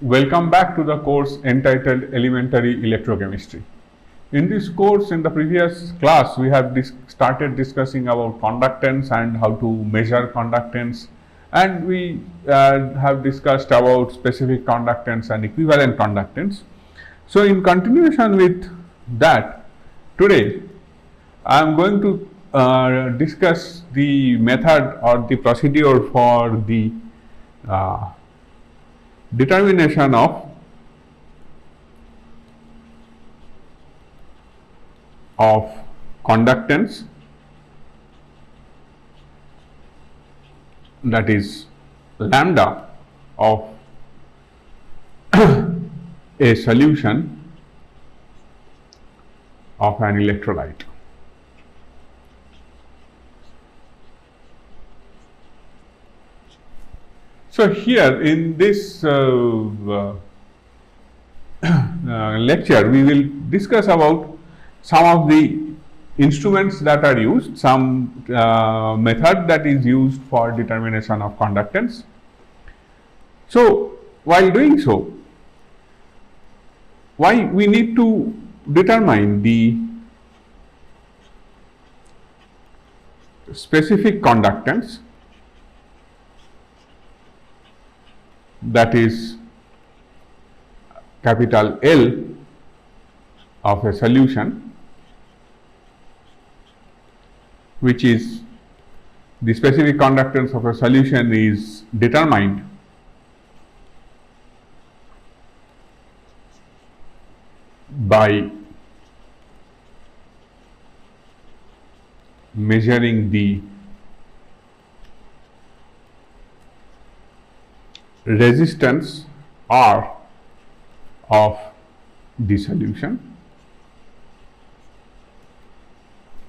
Welcome back to the course entitled Elementary Electrochemistry. In this course, in the previous class, we have started discussing about conductance and how to measure conductance, and we have discussed about specific conductance and equivalent conductance. So, in continuation with that, today I am going to discuss the method or the procedure for the determination of conductance, that is lambda of a solution of an electrolyte. So, here in this lecture, we will discuss about some of the instruments that are used, some method that is used for determination of conductance. So, while doing so, why we need to determine the specific conductance, that is capital L of a solution, which is the specific conductance of a solution is determined by measuring the resistance R of the solution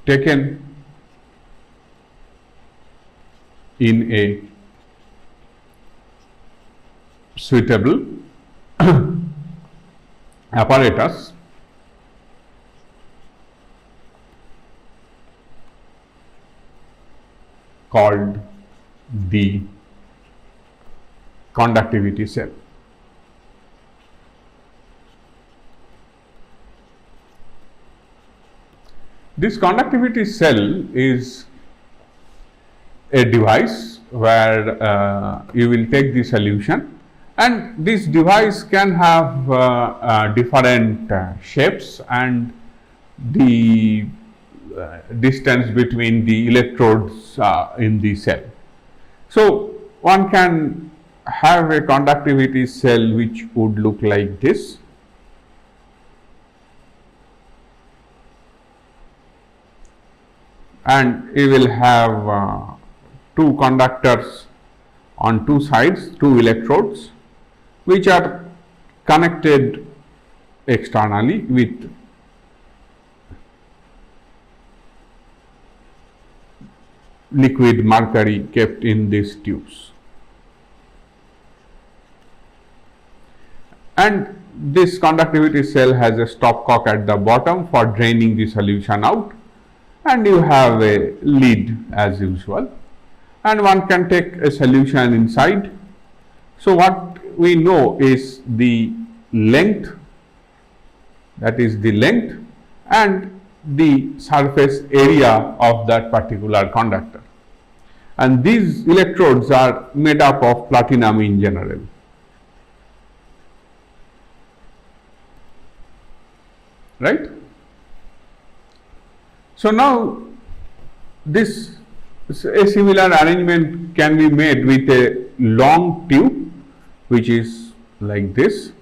taken in a suitable apparatus called the conductivity cell. This conductivity cell is a device where you will take the solution, and this device can have different shapes and the distance between the electrodes in the cell. So, one can have a conductivity cell which would look like this. And we will have two conductors on two sides, two electrodes, which are connected externally with liquid mercury kept in these tubes. And this conductivity cell has a stopcock at the bottom for draining the solution out, and you have a lid as usual, and one can take a solution inside. So, what we know is the length, that is the length and the surface area of that particular conductor, and these electrodes are made up of platinum in general. Right? So, now this a similar arrangement can be made with a long tube which is like this,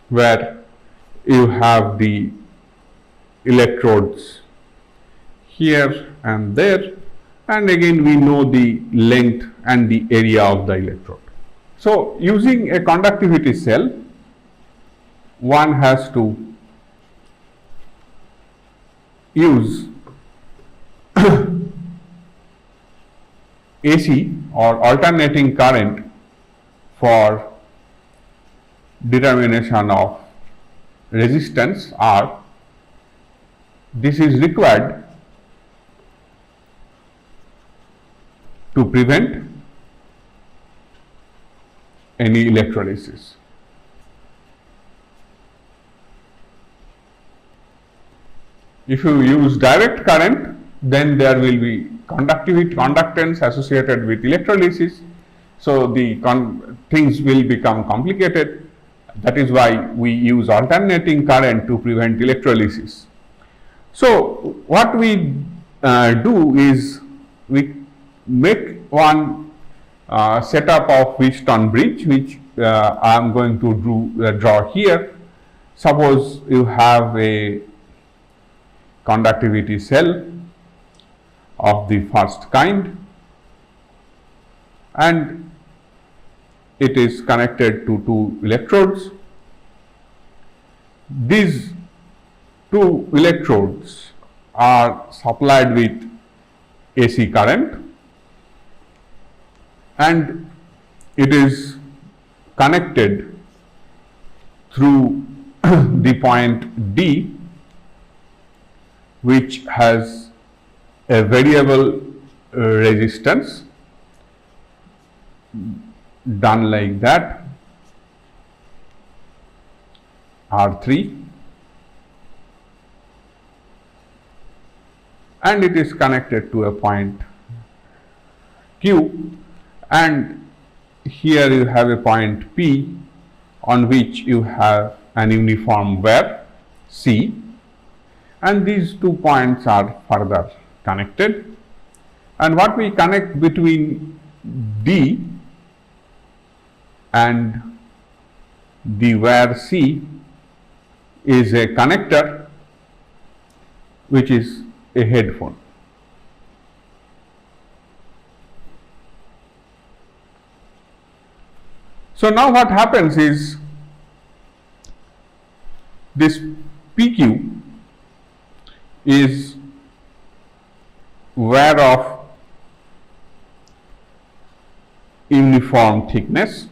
where you have the electrodes here and there, and again we know the length and the area of the electrode. So, using a conductivity cell, one has to use AC or alternating current for determination of resistance R this is required to prevent any electrolysis. If you use direct current, then there will be conductance associated with electrolysis. So the things will become complicated. That is why we use alternating current to prevent electrolysis. So what we do is we make one setup of Wheatstone bridge, which I am going to draw here. Suppose you have a conductivity cell of the first kind, and it is connected to two electrodes. These two electrodes are supplied with AC current, and it is connected through the point D, which has a variable resistance done like that, R3, and it is connected to a point Q, and here you have a point P on which you have an uniform wear C, and these 2 points are further connected. And what we connect between D and the wear C is a connector which is a headphone. So now what happens is this PQ is wear of uniform thickness,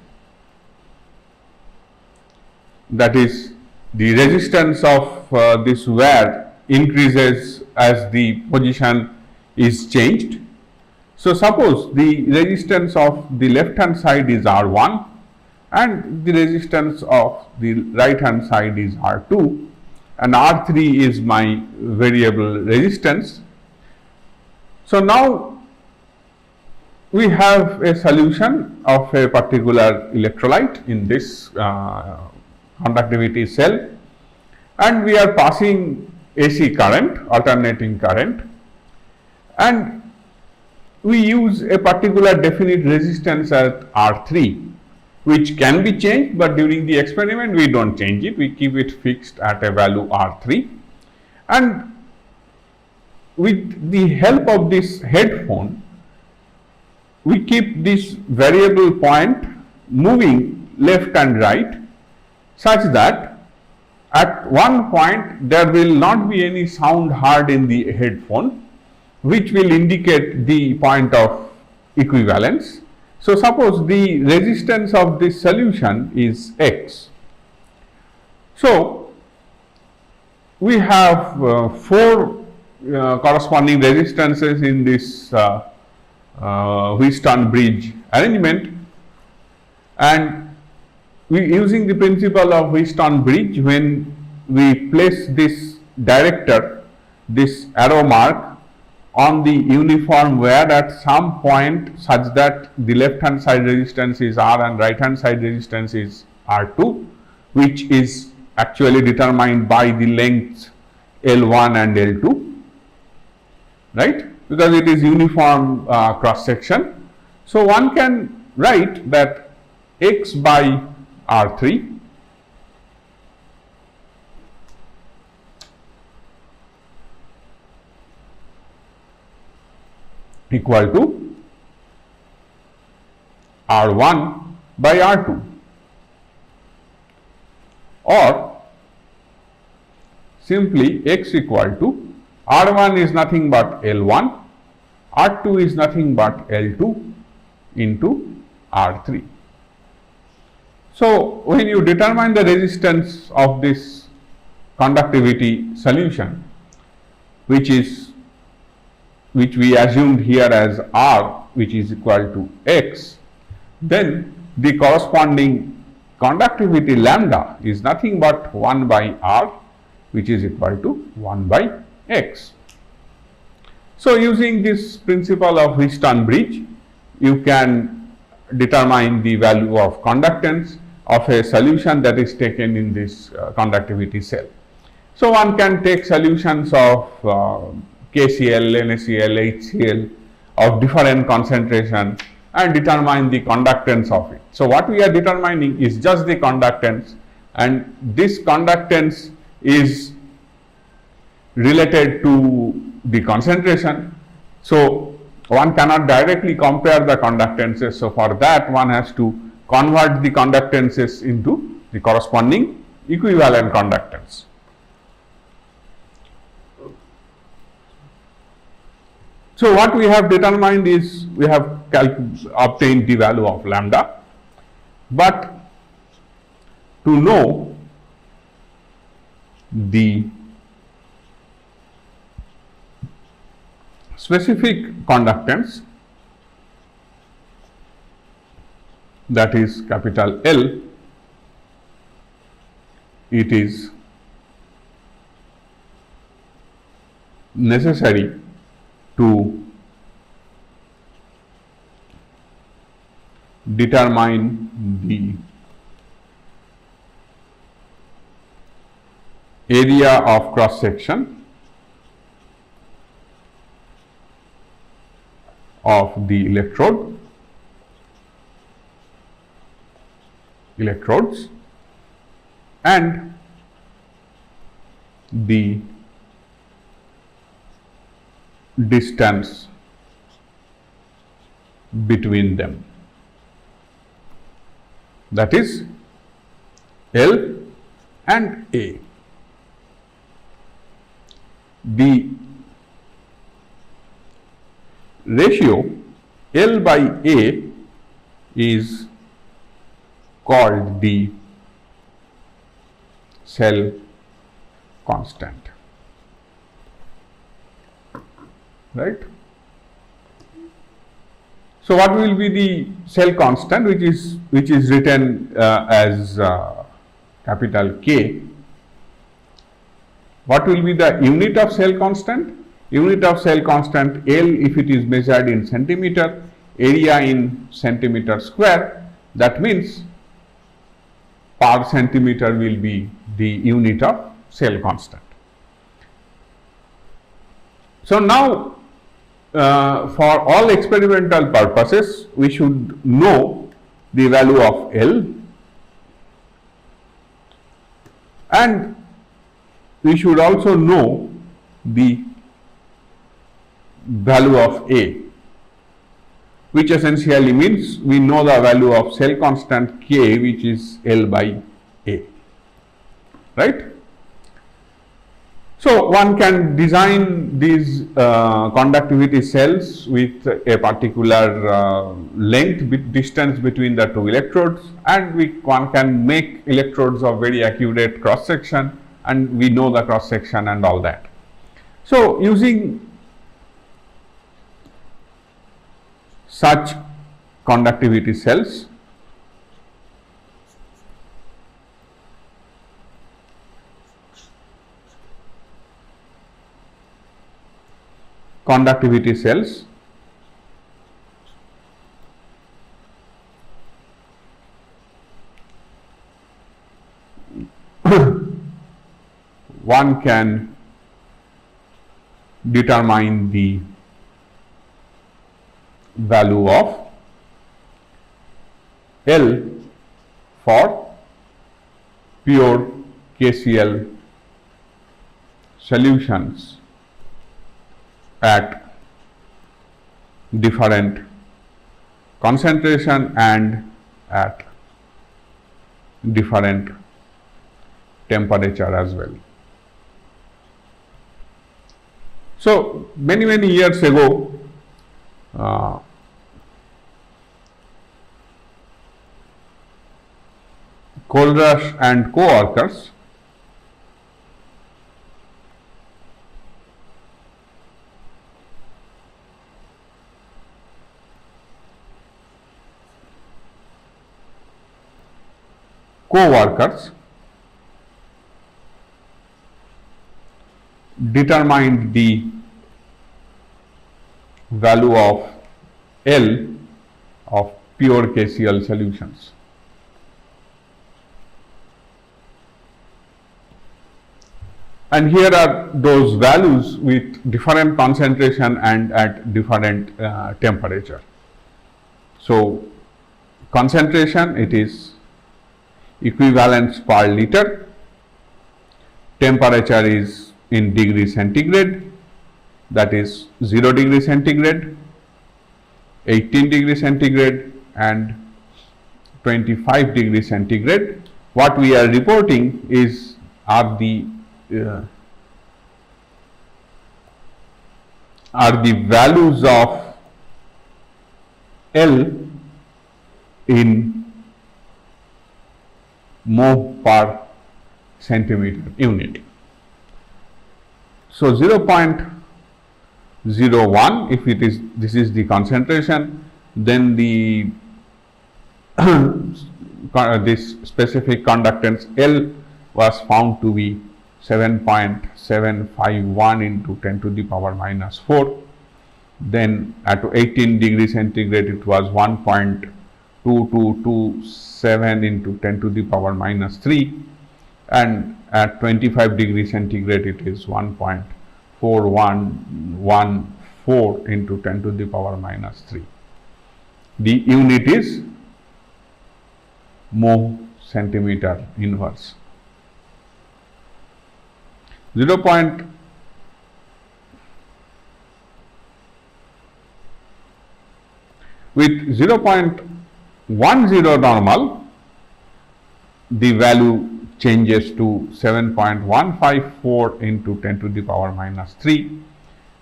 that is, the resistance of this wear increases as the position is changed. So suppose the resistance of the left hand side is R1 and the resistance of the right hand side is R2, and R3 is my variable resistance. So now we have a solution of a particular electrolyte in this conductivity cell, and we are passing AC current, alternating current, and we use a particular definite resistance at R3, which can be changed, but during the experiment we don't change it, we keep it fixed at a value R3, and with the help of this headphone we keep this variable point moving left and right, such that at one point there will not be any sound heard in the headphone, which will indicate the point of equivalence. So suppose the resistance of this solution is X. So we have 4 corresponding resistances in this Wheatstone bridge arrangement, and we using the principle of Wheatstone bridge, when we place this director, this arrow mark, on the uniform wear at some point such that the left hand side resistance is R and right hand side resistance is R2, which is actually determined by the lengths L1 and L2, right, because it is uniform cross section. So one can write that X by R3 equal to R1 by R2, or simply X equal to R1 is nothing but L1, R2 is nothing but L2 into R3. So when you determine the resistance of this conductivity solution, which we assumed here as R, which is equal to X, then the corresponding conductivity lambda is nothing but 1 by R, which is equal to 1 by X. So, using this principle of Wheatstone bridge, you can determine the value of conductance of a solution that is taken in this conductivity cell. So, one can take solutions of KCl, NaCl, HCl of different concentration and determine the conductance of it. So, what we are determining is just the conductance, and this conductance is related to the concentration. So, one cannot directly compare the conductances. So, for that one has to convert the conductances into the corresponding equivalent conductance. So, what we have determined is we have obtained the value of lambda, but to know the specific conductance, that is capital L, it is necessary to determine the area of cross section of the electrodes and the distance between them, that is L and A. The ratio L by A is called the cell constant, right. So, what will be the cell constant, which is written as capital K? What will be the unit of cell constant? Unit of cell constant L, if it is measured in centimeter, area in centimeter square, that means per centimeter will be the unit of cell constant. So, now for all experimental purposes, we should know the value of L and we should also know the value of A, which essentially means we know the value of cell constant K, which is L by A, right. So, one can design these conductivity cells with a particular distance between the two electrodes, and one can make electrodes of very accurate cross section, and we know the cross section and all that. So, using such conductivity cells, one can determine the value of L for pure KCl solutions at different concentration and at different temperature as well. So, many years ago, Kohlrausch and co-workers co-workers determined the value of L of pure KCl solutions. And here are those values with different concentration and at different temperature. So, concentration, it is equivalents per liter, temperature is in degree centigrade, that is 0 degree centigrade, 18 degree centigrade and 25 degree centigrade. What we are reporting is are the values of L in mole per centimeter unit. So, 0.01 if it is, this is the concentration, then the this specific conductance L was found to be 7.751 into 10 to the power minus 4. Then at 18 degree centigrade it was 1.2227 into 10 to the power minus 3, and at 25 degree centigrade it is 1.4114 into 10 to the power minus 3. The unit is mole centimeter inverse. 0.10 with 0.10 normal, the value changes to 7.154 into 10 to the power minus 3,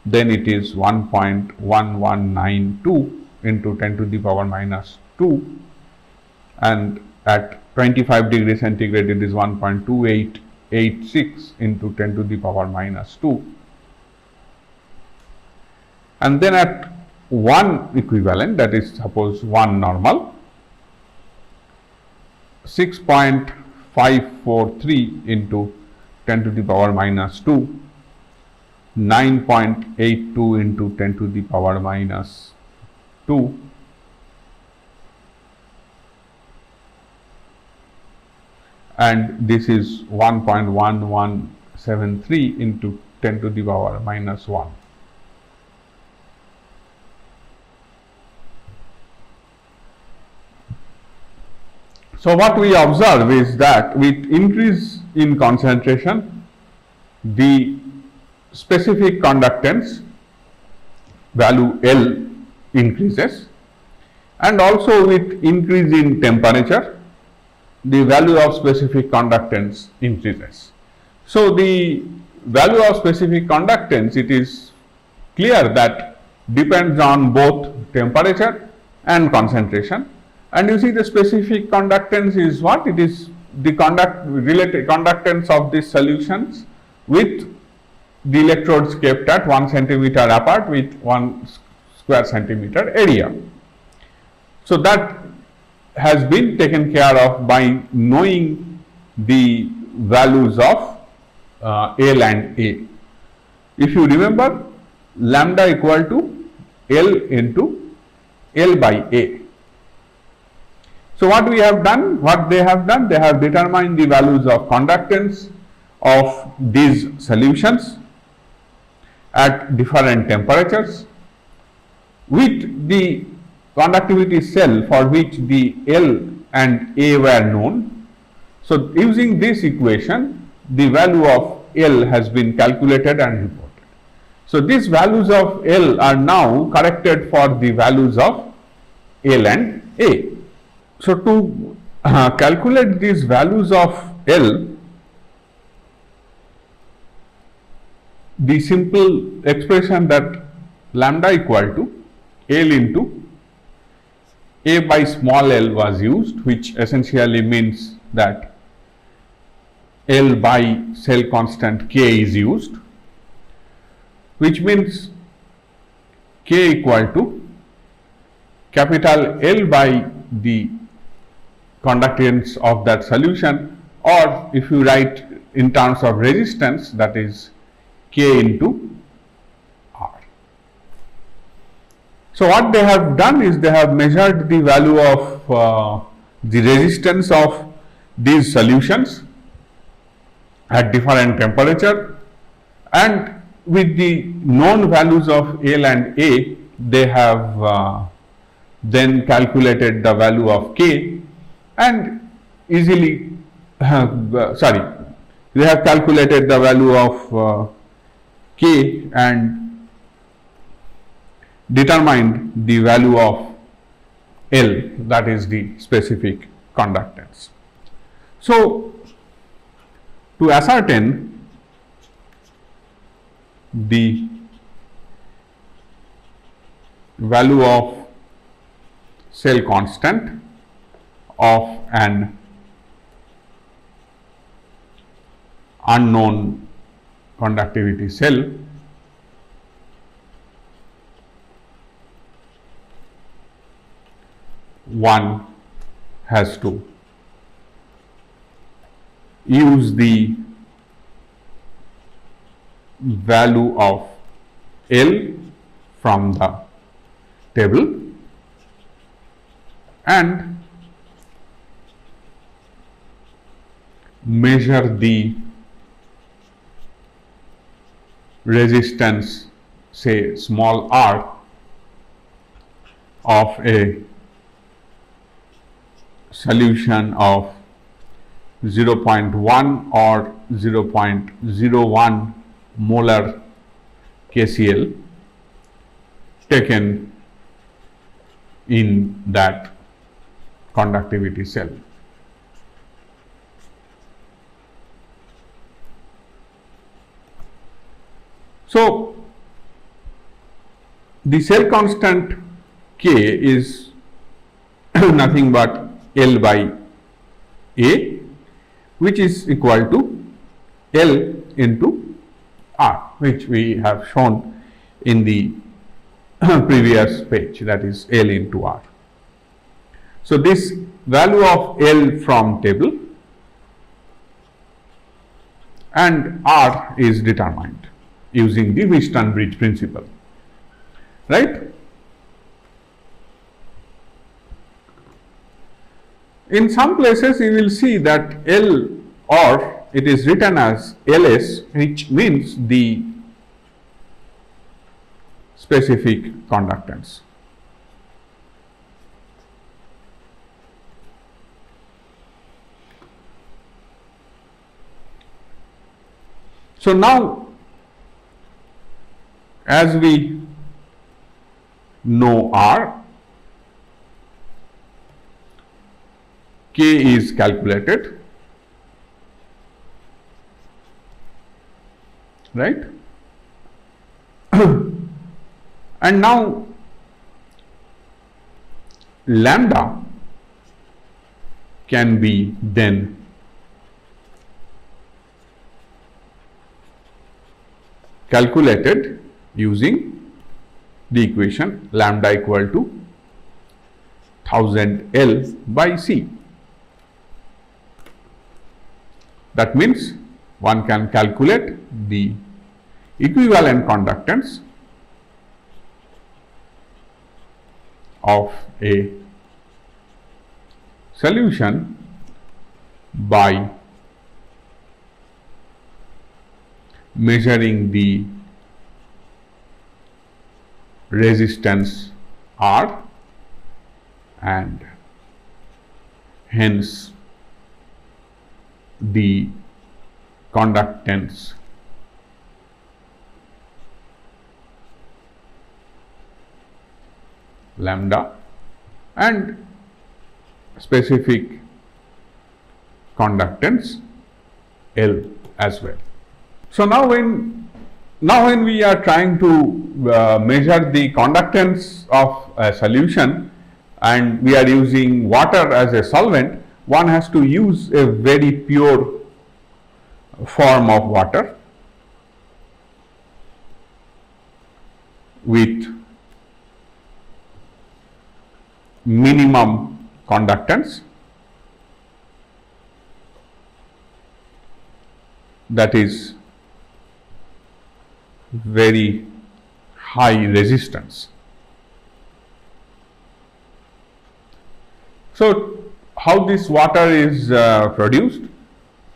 then it is 1.1192 into 10 to the power minus 2, and at 25 degree centigrade it is 1.2886 into 10 to the power minus 2, and then at 1 equivalent, that is suppose 1 normal, 6.543 into 10 to the power minus 2, 9.82 into 10 to the power minus 2, and this is 1.1173 into 10 to the power minus 1. So, what we observe is that with increase in concentration, the specific conductance value L increases, and also with increase in temperature, the value of specific conductance increases. So, the value of specific conductance, it is clear that depends on both temperature and concentration. And you see the specific conductance is what? It is the related conductance of these solutions with the electrodes kept at 1 centimeter apart with 1 square centimeter area. So, that has been taken care of by knowing the values of L and A. If you remember, lambda equal to L into L by A. So, what we have done, what they have done, they have determined the values of conductance of these solutions at different temperatures with the conductivity cell for which the L and A were known. So, using this equation, the value of L has been calculated and reported. So, these values of L are now corrected for the values of L and A. So, to calculate these values of L, the simple expression that lambda equal to L into A by small l was used, which essentially means that L by cell constant K is used, which means K equal to capital L by the conductance of that solution, or if you write in terms of resistance, that is K into R. So what they have done is they have measured the value of the resistance of these solutions at different temperature, and with the known values of L and A, they have then calculated the value of K and easily they have calculated the value of K and determined the value of L, that is the specific conductance. So, to ascertain the value of cell constant of an unknown conductivity cell, one has to use the value of L from the table and measure the resistance, say small r, of a solution of 0.1 or 0.01 molar KCl taken in that conductivity cell. So, the cell constant K is nothing but L by A, which is equal to L into R, which we have shown in the previous page, that is L into R. So, this value of L from table and R is determined using the Wheatstone bridge principle, right? In some places you will see that L, or it is written as Ls, which means the specific conductance. So, now as we know R, K is calculated, right? And now lambda can be then calculated using the equation lambda equal to 1000 L by C. That means one can calculate the equivalent conductance of a solution by measuring the resistance R and hence the conductance lambda and specific conductance L as well. So, now when we are trying to measure the conductance of a solution and we are using water as a solvent, one has to use a very pure form of water with minimum conductance, that is very high resistance. So, how this water is produced?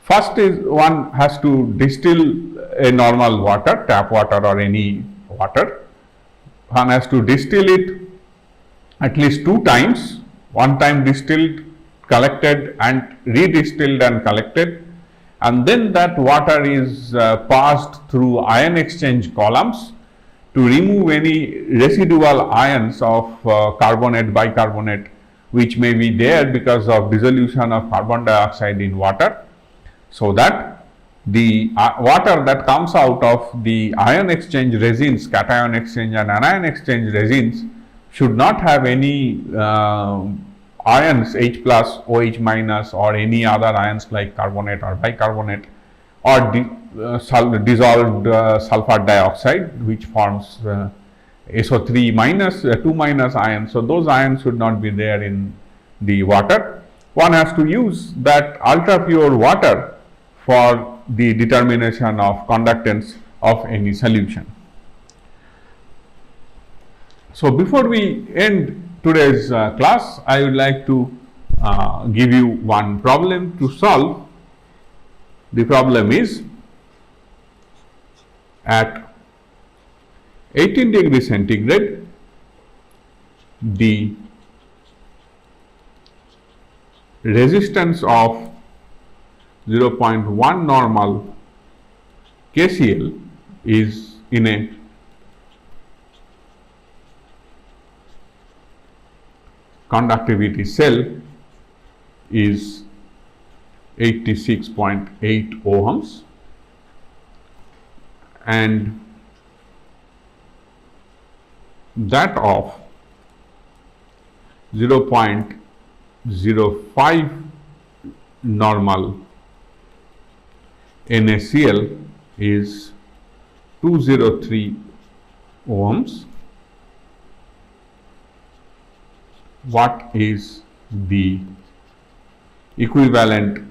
First is one has to distill a normal water, tap water or any water. One has to distill it at least 2 times, one time distilled, collected and redistilled and collected, and then that water is passed through ion exchange columns to remove any residual ions of carbonate, bicarbonate which may be there because of dissolution of carbon dioxide in water, so that the water that comes out of the ion exchange resins, cation exchange and anion exchange resins, should not have any ions H plus, OH minus or any other ions like carbonate or bicarbonate or dissolved sulfur dioxide, which forms SO3 minus 2 minus ions. So, those ions should not be there in the water. One has to use that ultra pure water for the determination of conductance of any solution. So, before we end today's class, I would like to give you one problem to solve. The problem is, at 18 degrees centigrade, the resistance of 0.1 normal KCl is in a conductivity cell is 86.8 ohms, and that of 0.05 normal NaCl is 203 ohms. What is the equivalent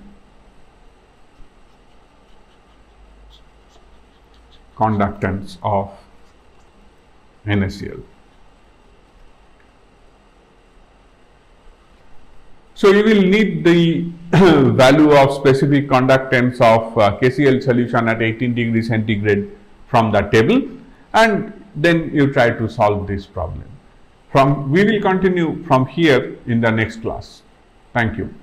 conductance of NaCl? So, you will need the value of specific conductance of KCl solution at 18 degrees centigrade from the table, and then you try to solve this problem. We will continue from here in the next class. Thank you.